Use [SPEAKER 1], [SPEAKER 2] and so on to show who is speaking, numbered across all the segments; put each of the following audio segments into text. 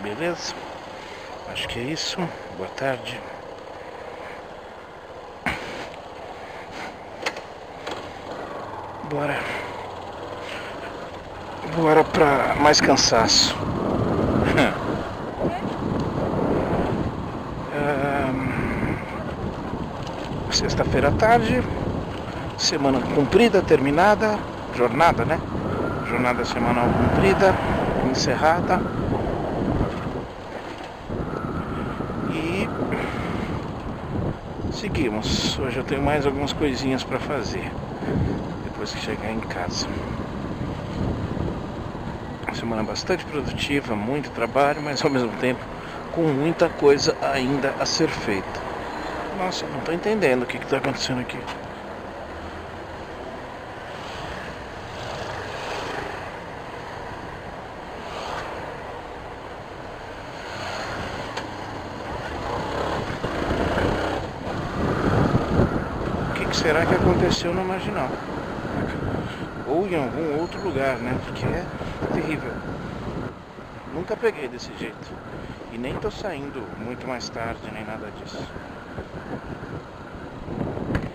[SPEAKER 1] Beleza? Acho que é isso. Boa tarde. Bora pra mais cansaço. Sexta-feira à tarde, semana cumprida, terminada, jornada, né? Jornada semanal cumprida, encerrada. E seguimos. Hoje eu tenho mais algumas coisinhas para fazer depois que chegar em casa. Uma semana bastante produtiva, muito trabalho, mas ao mesmo tempo com muita coisa ainda a ser feita. Nossa, não tô entendendo o que tá acontecendo aqui. O que será que aconteceu na Marginal? Ou em algum outro lugar, né? Porque é terrível. Nunca peguei desse jeito. E nem tô saindo muito mais tarde, nem nada disso.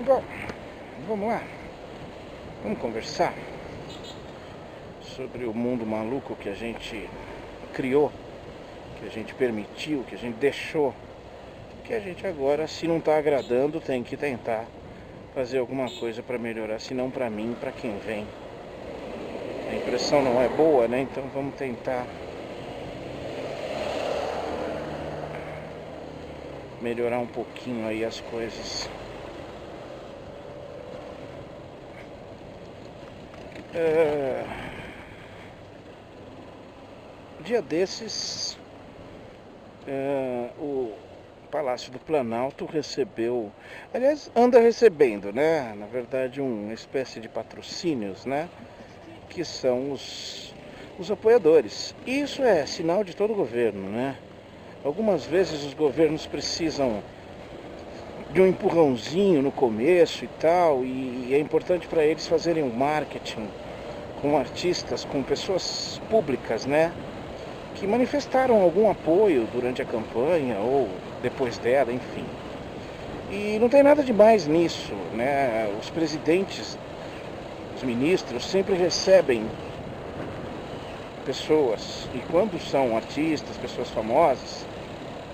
[SPEAKER 1] Bom, vamos lá. Vamos conversar sobre o mundo maluco que a gente criou, que a gente permitiu, que a gente deixou, que a gente agora, se não tá agradando, tem que tentar fazer alguma coisa para melhorar, se não para mim, para quem vem. A impressão não é boa, né? Então vamos tentar melhorar um pouquinho aí as coisas. Dia desses, o Palácio do Planalto recebeu, aliás, anda recebendo, né? Na verdade, uma espécie de patrocínios, né? Que são os apoiadores. Isso é sinal de todo governo, né? Algumas vezes os governos precisam de um empurrãozinho no começo e tal, e é importante para eles fazerem um marketing com artistas, com pessoas públicas, né? Que manifestaram algum apoio durante a campanha ou depois dela, enfim. E não tem nada de mais nisso, né? Os presidentes, os ministros sempre recebem pessoas, e quando são artistas, pessoas famosas,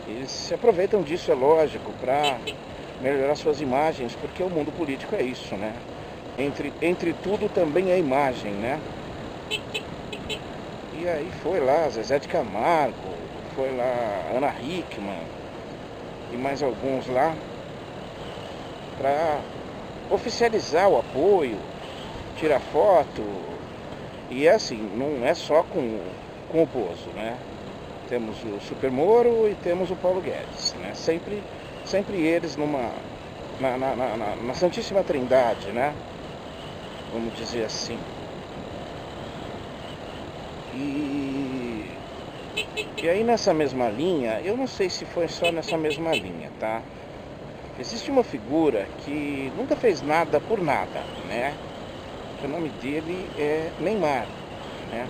[SPEAKER 1] eles se aproveitam disso, é lógico, para melhorar suas imagens, porque o mundo político é isso, né? Entre tudo também é imagem, né? E aí foi lá Zezé de Camargo, foi lá Ana Hickman e mais alguns lá para oficializar o apoio, tirar foto. E é assim, não é só com o Bozo, né? Temos o Super Moro e temos o Paulo Guedes, né? Sempre eles na Santíssima Trindade, né? Vamos dizer assim. E aí nessa mesma linha, eu não sei se foi só nessa mesma linha, tá? Existe uma figura que nunca fez nada por nada, né? O nome dele é Neymar, né?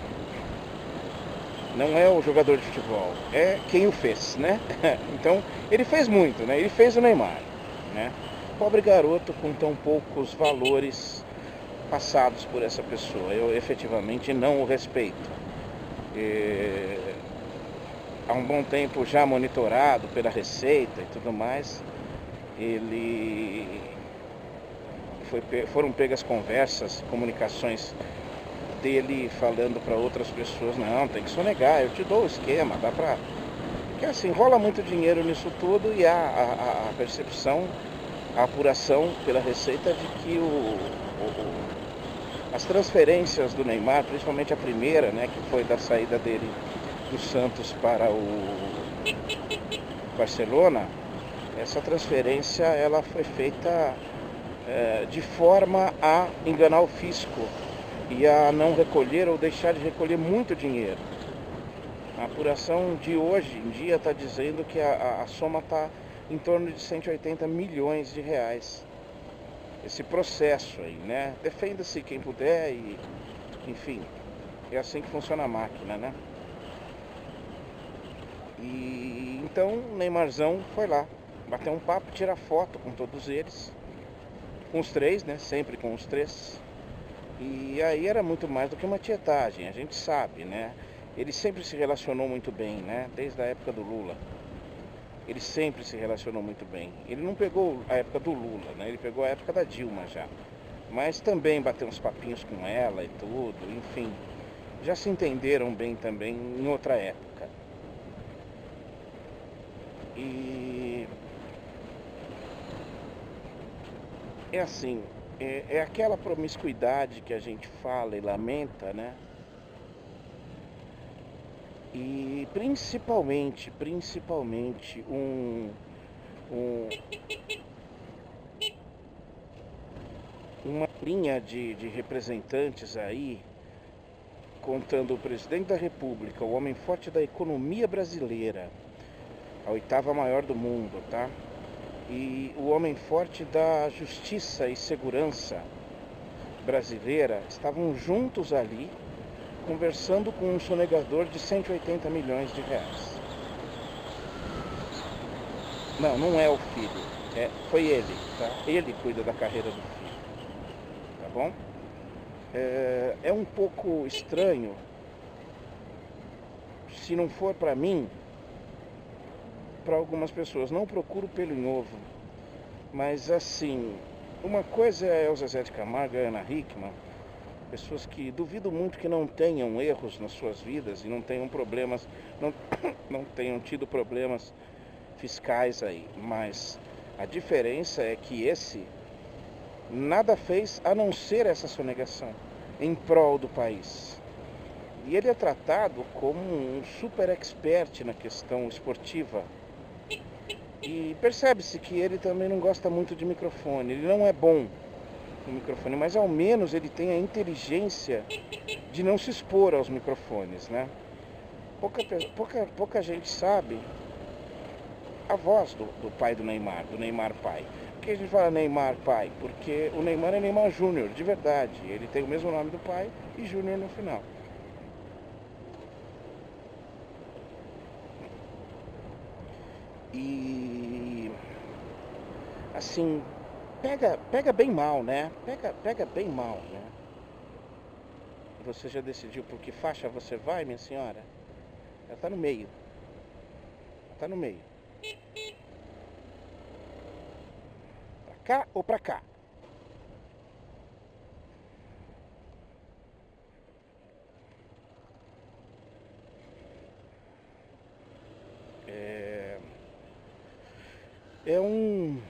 [SPEAKER 1] Não é o jogador de futebol, é quem o fez, né? Então, ele fez muito, né? Ele fez o Neymar, né? Pobre garoto com tão poucos valores passados por essa pessoa. Eu efetivamente não o respeito. Há um bom tempo já monitorado pela Receita e tudo mais, foram pegas conversas, comunicações dele falando para outras pessoas, não, tem que sonegar, eu te dou o esquema, dá pra... Porque assim, rola muito dinheiro nisso tudo e há a percepção, a apuração pela Receita de que as transferências do Neymar, principalmente a primeira, né, que foi da saída dele do Santos para o Barcelona, essa transferência ela foi feita de forma a enganar o fisco e a não recolher ou deixar de recolher muito dinheiro. A apuração de hoje em dia está dizendo que a soma está em torno de 180 milhões de reais. Esse processo aí, né? Defenda-se quem puder e, enfim, é assim que funciona a máquina, né? E então o Neymarzão foi lá, bater um papo, tirar foto com todos eles, com os três, né? Sempre com os três. E aí era muito mais do que uma tietagem, a gente sabe, né? Ele sempre se relacionou muito bem, né? Desde a época do Lula. Ele sempre se relacionou muito bem. Ele não pegou a época do Lula, né? Ele pegou a época da Dilma já. Mas também bateu uns papinhos com ela e tudo, enfim. Já se entenderam bem também em outra época. E é assim, é aquela promiscuidade que a gente fala e lamenta, né? E principalmente um- uma linha de representantes aí, contando o presidente da República, o homem forte da economia brasileira, a oitava maior do mundo, tá? E o homem forte da justiça e segurança brasileira estavam juntos ali, conversando com um sonegador de 180 milhões de reais. Não, não é o filho, foi ele, tá? Ele cuida da carreira do filho, tá bom? É um pouco estranho, se não for para mim, para algumas pessoas. Não procuro pelo em ovo, mas assim, uma coisa é o Zezé de Camargo e a Ana Hickman, pessoas que duvido muito que não tenham erros nas suas vidas e não tenham problemas, não, não tenham tido problemas fiscais aí, mas a diferença é que esse nada fez a não ser essa sonegação em prol do país. E ele é tratado como um super expert na questão esportiva. E percebe-se que ele também não gosta muito de microfone, ele não é bom no microfone, mas ao menos ele tem a inteligência de não se expor aos microfones, né? Pouca gente sabe a voz do pai do Neymar pai. Por que a gente fala Neymar pai? Porque o Neymar é Neymar Júnior, de verdade. Ele tem o mesmo nome do pai e Júnior no final. E assim, pega bem mal, né? Pega bem mal, né? Você já decidiu por que faixa você vai, minha senhora? Ela tá no meio. Ela tá no meio. Pra cá ou pra cá? É, é um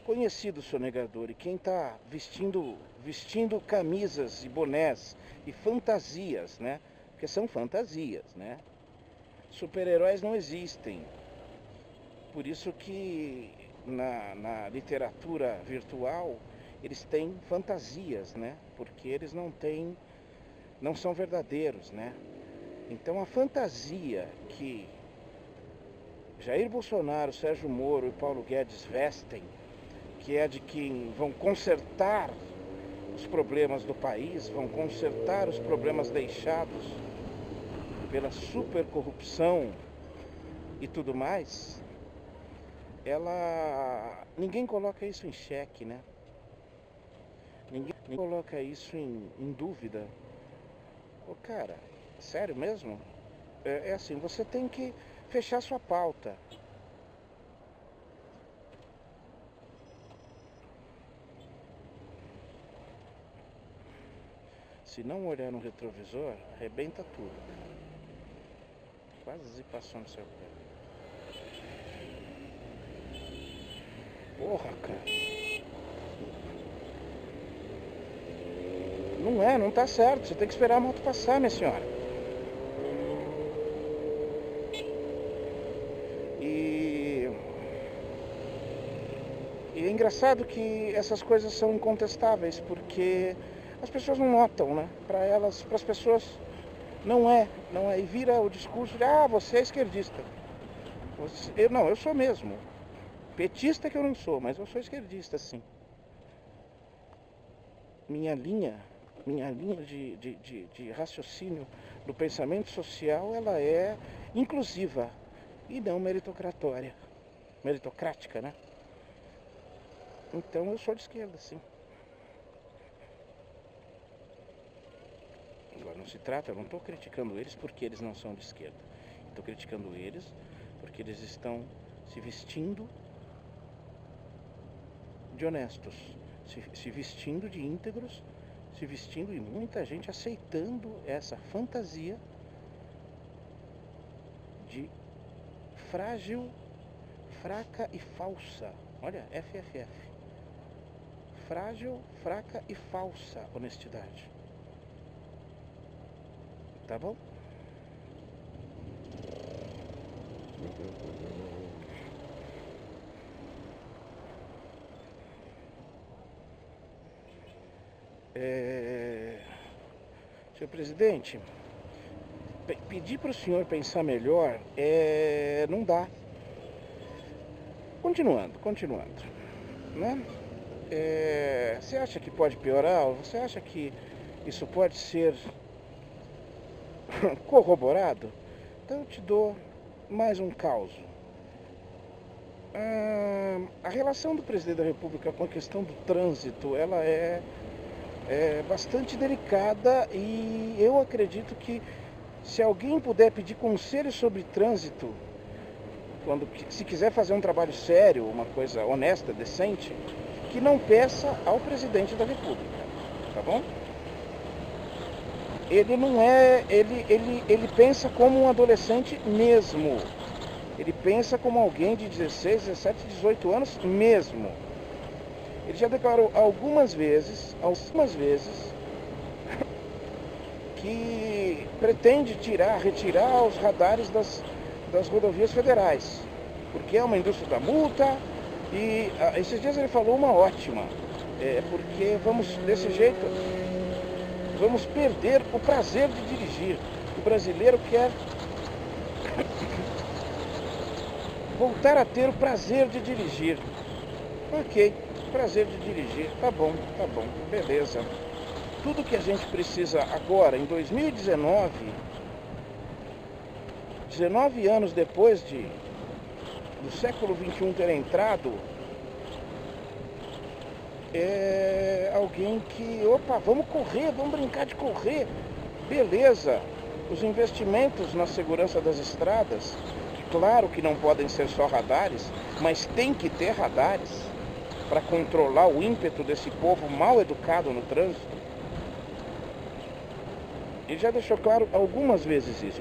[SPEAKER 1] conhecido sonegador, e quem está vestindo camisas e bonés e fantasias, né? Porque são fantasias, né? Super-heróis não existem. Por isso que na literatura virtual eles têm fantasias, né? Porque eles não são verdadeiros, né? Então a fantasia que Jair Bolsonaro, Sérgio Moro e Paulo Guedes vestem, que é de que vão consertar os problemas do país, vão consertar os problemas deixados pela supercorrupção e tudo mais, ninguém coloca isso em xeque, né? Ninguém coloca isso em dúvida. Ô, cara, sério mesmo? É assim, você tem que fechar sua pauta. Se não olhar no retrovisor, arrebenta tudo. Quase passou no seu pé. Porra, cara. Não tá certo. Você tem que esperar a moto passar, minha senhora. E é engraçado que essas coisas são incontestáveis, porque as pessoas não notam, né? Para as pessoas não é. E vira o discurso de, você é esquerdista. Eu sou mesmo. Petista que eu não sou, mas eu sou esquerdista, sim. Minha linha de raciocínio do pensamento social, ela é inclusiva. e não meritocrática, né? Então eu sou de esquerda, sim. Agora não se trata, eu não estou criticando eles porque eles não são de esquerda. Estou criticando eles porque eles estão se vestindo de honestos, se vestindo de íntegros, se vestindo e muita gente aceitando essa fantasia de frágil, fraca e falsa. Olha, FFF. Frágil, fraca e falsa honestidade. Tá bom? Senhor presidente, pedir para o senhor pensar melhor não dá. Continuando, né? Você acha que pode piorar? Você acha que isso pode ser corroborado? Então eu te dou mais um caso. A relação do presidente da República com a questão do trânsito, ela é bastante delicada e eu acredito que se alguém puder pedir conselho sobre trânsito, se quiser fazer um trabalho sério, uma coisa honesta, decente, que não peça ao presidente da República, tá bom? Ele não é, ele pensa como um adolescente mesmo. Ele pensa como alguém de 16, 17, 18 anos mesmo. Ele já declarou algumas vezes, que pretende retirar os radares das rodovias federais, porque é uma indústria da multa e esses dias ele falou uma ótima, porque desse jeito, vamos perder o prazer de dirigir. O brasileiro quer voltar a ter o prazer de dirigir. Ok, prazer de dirigir, tá bom, beleza. Tudo que a gente precisa agora, em 2019, 19 anos depois do século XXI ter entrado, é alguém que, vamos correr, vamos brincar de correr, beleza. Os investimentos na segurança das estradas, claro que não podem ser só radares, mas tem que ter radares para controlar o ímpeto desse povo mal educado no trânsito. Ele já deixou claro algumas vezes isso.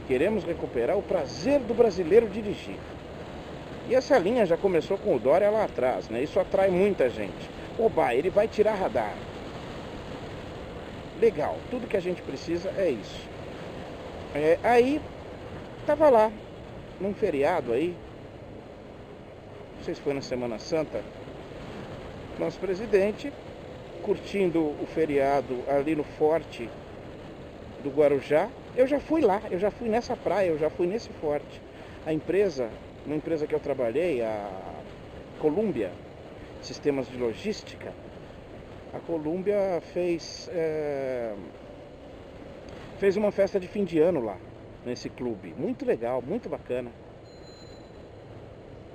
[SPEAKER 1] Queremos recuperar o prazer do brasileiro dirigir. E essa linha já começou com o Dória lá atrás, né? Isso atrai muita gente. Ele vai tirar radar. Legal, tudo que a gente precisa é isso. Aí, tava lá, num feriado aí, não sei se foi na Semana Santa, nosso presidente, curtindo o feriado ali no forte do Guarujá. Eu já fui lá, eu já fui nessa praia, eu já fui nesse forte. Uma empresa que eu trabalhei, a Columbia Sistemas de Logística, a Columbia fez uma festa de fim de ano lá, nesse clube. Muito legal, muito bacana.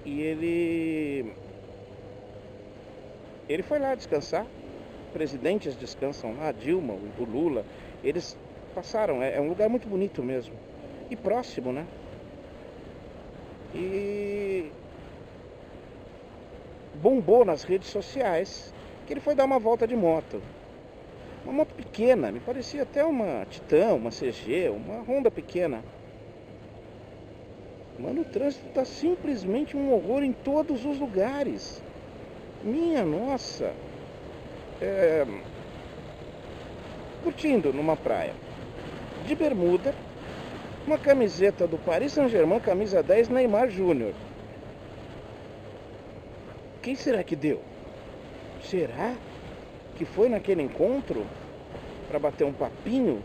[SPEAKER 1] E ele foi lá descansar. Presidentes descansam lá, a Dilma, o Lula, eles passaram, é um lugar muito bonito mesmo, e próximo, né? E bombou nas redes sociais que ele foi dar uma volta de moto. Uma moto pequena, me parecia até uma Titan, uma CG, uma Honda pequena. Mano, o trânsito tá simplesmente um horror em todos os lugares. Minha nossa. Curtindo numa praia, de bermuda, uma camiseta do Paris Saint-Germain, camisa 10, Neymar Júnior. Quem será que deu? Será que foi naquele encontro para bater um papinho?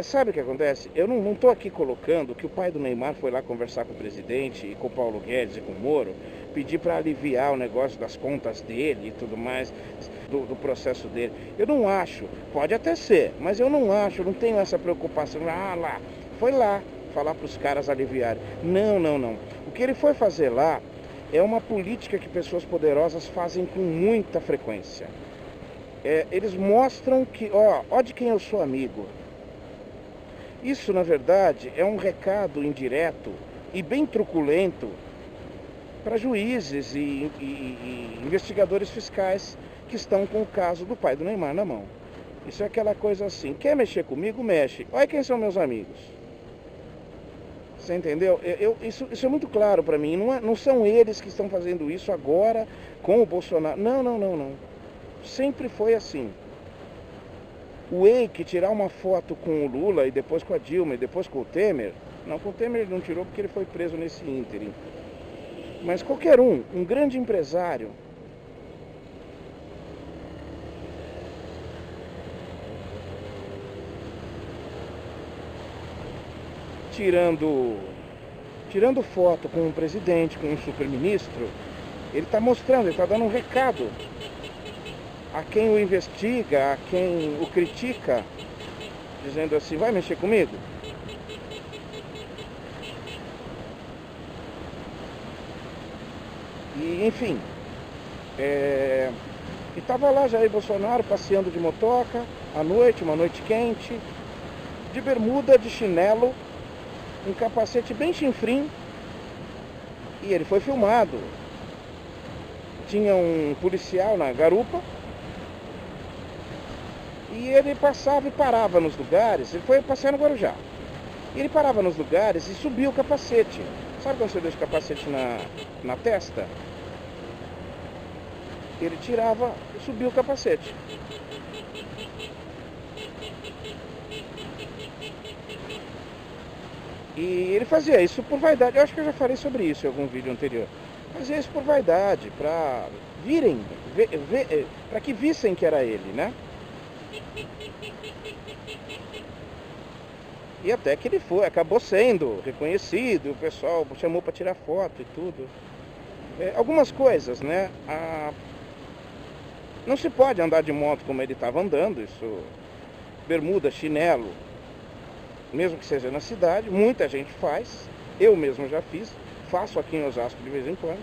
[SPEAKER 1] Sabe o que acontece? Eu não estou aqui colocando que o pai do Neymar foi lá conversar com o presidente e com o Paulo Guedes e com o Moro, pedir para aliviar o negócio das contas dele e tudo mais, do processo dele. Eu não acho, pode até ser, mas eu não acho, eu não tenho essa preocupação. Foi falar para os caras aliviarem. Não, não, não. O que ele foi fazer lá é uma política que pessoas poderosas fazem com muita frequência. Eles mostram que, ó de quem eu sou amigo. Isso, na verdade, é um recado indireto e bem truculento para juízes e investigadores fiscais que estão com o caso do pai do Neymar na mão. Isso é aquela coisa assim, quer mexer comigo, mexe. Olha quem são meus amigos. Você entendeu? Isso é muito claro para mim. Não são eles que estão fazendo isso agora com o Bolsonaro. Não, não, não, não. Sempre foi assim. O Eike tirar uma foto com o Lula e depois com a Dilma e depois com o Temer. Não, com o Temer ele não tirou porque ele foi preso nesse ínterim. Mas qualquer um grande empresário, tirando foto com um presidente, com um super-ministro, ele está mostrando, ele está dando um recado a quem o investiga, a quem o critica, dizendo assim, vai mexer comigo? E, enfim, e estava lá Jair Bolsonaro passeando de motoca, à noite, uma noite quente, de bermuda, de chinelo, um capacete bem chinfrim, e ele foi filmado. Tinha um policial na garupa, e ele passava e parava nos lugares, ele foi passear no Guarujá. Ele parava nos lugares e subia o capacete. Sabe quando você deixa o capacete na testa? Ele tirava e subia o capacete. E ele fazia isso por vaidade. Eu acho que eu já falei sobre isso em algum vídeo anterior. Fazia isso por vaidade, para virem, para que vissem que era ele, né? E até que ele acabou sendo reconhecido, o pessoal chamou para tirar foto e tudo. Algumas coisas, né? Não se pode andar de moto como ele estava andando, isso, bermuda, chinelo, mesmo que seja na cidade, muita gente faz, eu mesmo já fiz, faço aqui em Osasco de vez em quando,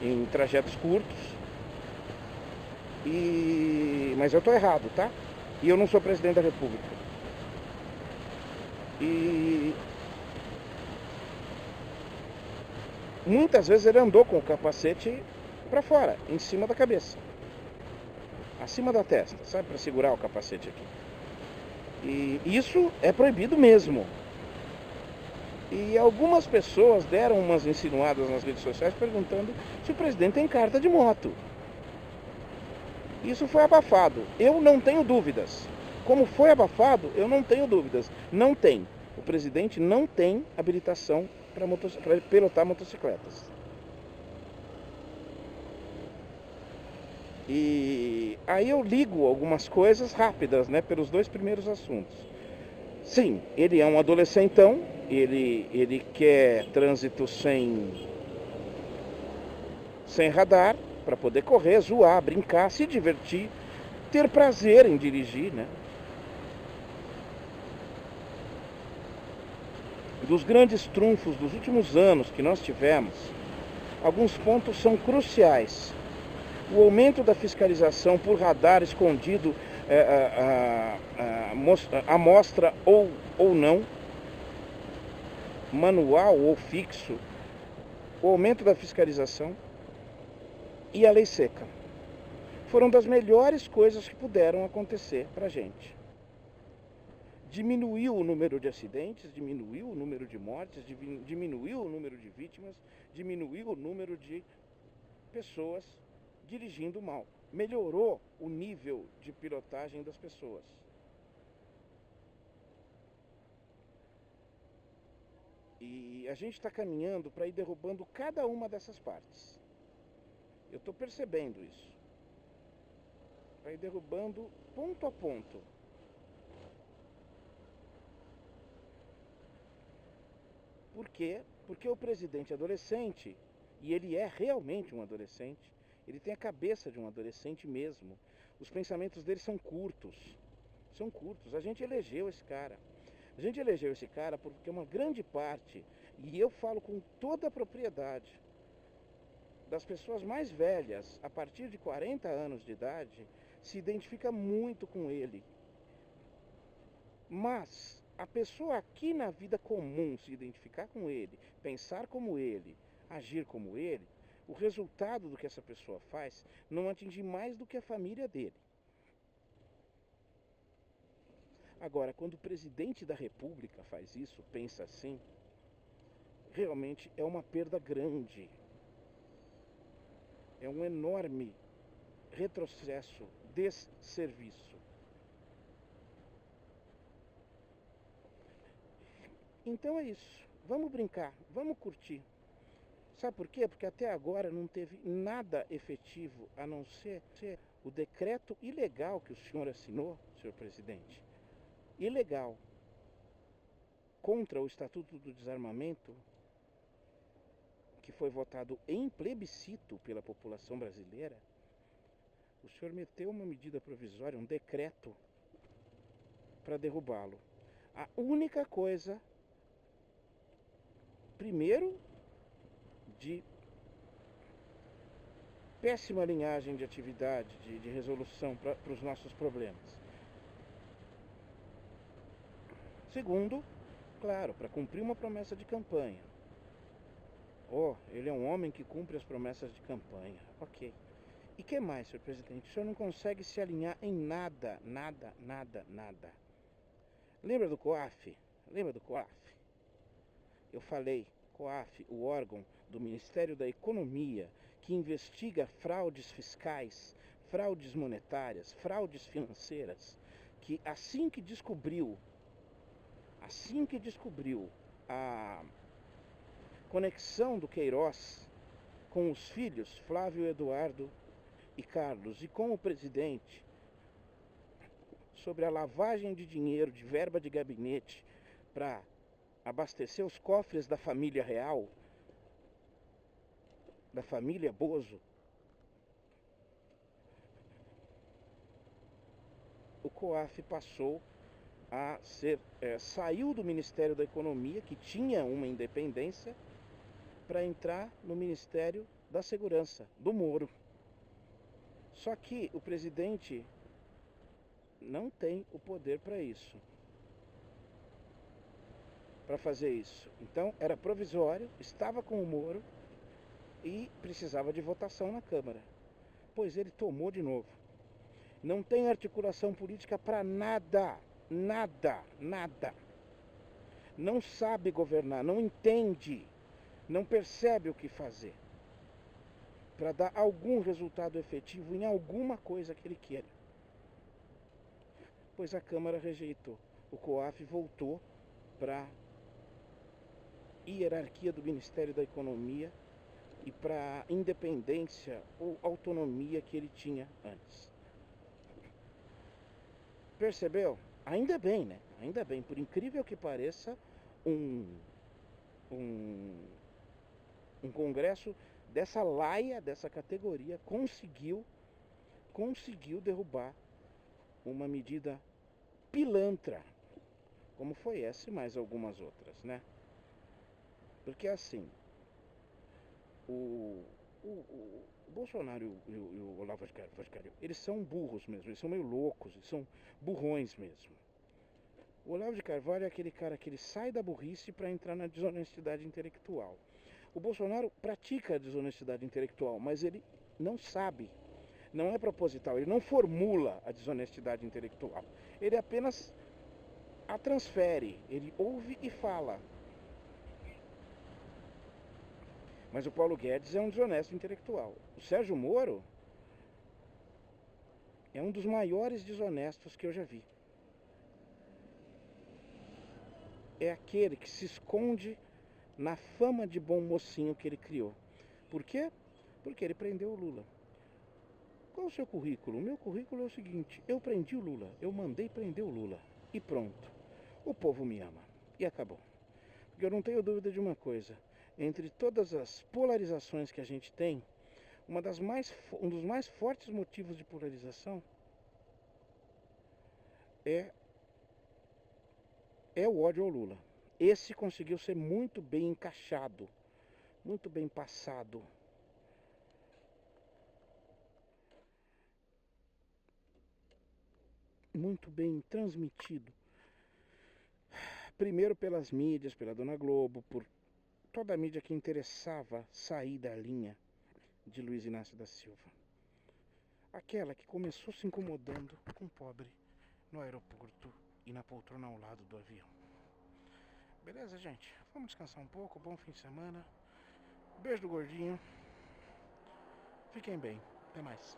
[SPEAKER 1] em trajetos curtos, mas eu estou errado, tá? E eu não sou presidente da República. E muitas vezes ele andou com o capacete para fora, em cima da cabeça, acima da testa, sabe, para segurar o capacete aqui. E isso é proibido mesmo. E algumas pessoas deram umas insinuadas nas redes sociais perguntando se o presidente tem carta de moto. Isso foi abafado. Eu não tenho dúvidas. Como foi abafado, eu não tenho dúvidas. Não tem. O presidente não tem habilitação para pilotar motocicletas. E aí eu ligo algumas coisas rápidas, né, pelos dois primeiros assuntos. Sim, ele é um adolescentão, ele quer trânsito sem radar, para poder correr, zoar, brincar, se divertir, ter prazer em dirigir, né? Dos grandes trunfos dos últimos anos que nós tivemos, alguns pontos são cruciais. O aumento da fiscalização por radar escondido, amostra ou não, manual ou fixo, o aumento da fiscalização e a lei seca. Foram das melhores coisas que puderam acontecer para a gente. Diminuiu o número de acidentes, diminuiu o número de mortes, diminuiu o número de vítimas, diminuiu o número de pessoas dirigindo mal. Melhorou o nível de pilotagem das pessoas. E a gente está caminhando para ir derrubando cada uma dessas partes. Eu estou percebendo isso. Para ir derrubando ponto a ponto. Por quê? Porque o presidente adolescente, e ele é realmente um adolescente, ele tem a cabeça de um adolescente mesmo. Os pensamentos dele são curtos. São curtos. A gente elegeu esse cara. A gente elegeu esse cara porque uma grande parte, e eu falo com toda a propriedade, das pessoas mais velhas, a partir de 40 anos de idade, se identifica muito com ele. Mas a pessoa aqui na vida comum se identificar com ele, pensar como ele, agir como ele, o resultado do que essa pessoa faz não atinge mais do que a família dele. Agora, quando o presidente da República faz isso, pensa assim, realmente é uma perda grande. É um enorme retrocesso, desserviço. Então é isso. Vamos brincar, vamos curtir. Sabe por quê? Porque até agora não teve nada efetivo a não ser o decreto ilegal que o senhor assinou, senhor presidente. Ilegal. Contra o Estatuto do Desarmamento, que foi votado em plebiscito pela população brasileira. O senhor meteu uma medida provisória, um decreto, para derrubá-lo. A única coisa, primeiro, de péssima linhagem de atividade, de resolução para os nossos problemas. Segundo, claro, para cumprir uma promessa de campanha. Oh, ele é um homem que cumpre as promessas de campanha. Ok. E que mais, senhor presidente? O senhor não consegue se alinhar em nada, nada, nada, nada. Lembra do COAF? Lembra do COAF? Eu falei, COAF, o órgão do Ministério da Economia que investiga fraudes fiscais, fraudes monetárias, fraudes financeiras, que assim que descobriu a conexão do Queiroz com os filhos Flávio, Eduardo e Carlos e com o presidente sobre a lavagem de dinheiro, de verba de gabinete para abastecer os cofres da família real, da família Bozo, o COAF passou a ser, saiu do Ministério da Economia, que tinha uma independência, para entrar no Ministério da Segurança, do Moro. Só que o presidente não tem o poder para isso, para fazer isso. Então era provisório, estava com o Moro e precisava de votação na Câmara. Pois ele tomou de novo. Não tem articulação política para nada, nada, nada. Não sabe governar, não entende, não percebe o que fazer para dar algum resultado efetivo em alguma coisa que ele queira. Pois a Câmara rejeitou. O COAF voltou para a hierarquia do Ministério da Economia e para a independência ou autonomia que ele tinha antes. Percebeu? Ainda bem, né? Ainda bem, por incrível que pareça, um congresso dessa laia, dessa categoria, conseguiu derrubar uma medida pilantra, como foi essa e mais algumas outras, né? Porque assim, o Bolsonaro e o Olavo de Carvalho, eles são burros mesmo, eles são meio loucos, eles são burrões mesmo. O Olavo de Carvalho é aquele cara que ele sai da burrice para entrar na desonestidade intelectual. O Bolsonaro pratica a desonestidade intelectual, mas ele não sabe, não é proposital, ele não formula a desonestidade intelectual. Ele apenas a transfere, ele ouve e fala. Mas o Paulo Guedes é um desonesto intelectual. O Sérgio Moro é um dos maiores desonestos que eu já vi. É aquele que se esconde na fama de bom mocinho que ele criou. Por quê? Porque ele prendeu o Lula. Qual o seu currículo? O meu currículo é o seguinte: eu prendi o Lula, eu mandei prender o Lula. E pronto. O povo me ama. E acabou. Porque eu não tenho dúvida de uma coisa. Entre todas as polarizações que a gente tem, um dos mais fortes motivos de polarização é é o ódio ao Lula. Esse conseguiu ser muito bem encaixado, muito bem passado. Muito bem transmitido. Primeiro pelas mídias, pela Dona Globo, por toda a mídia que interessava sair da linha de Luiz Inácio da Silva. Aquela que começou se incomodando com o pobre no aeroporto e na poltrona ao lado do avião. Beleza, gente? Vamos descansar um pouco. Bom fim de semana. Beijo do gordinho. Fiquem bem. Até mais.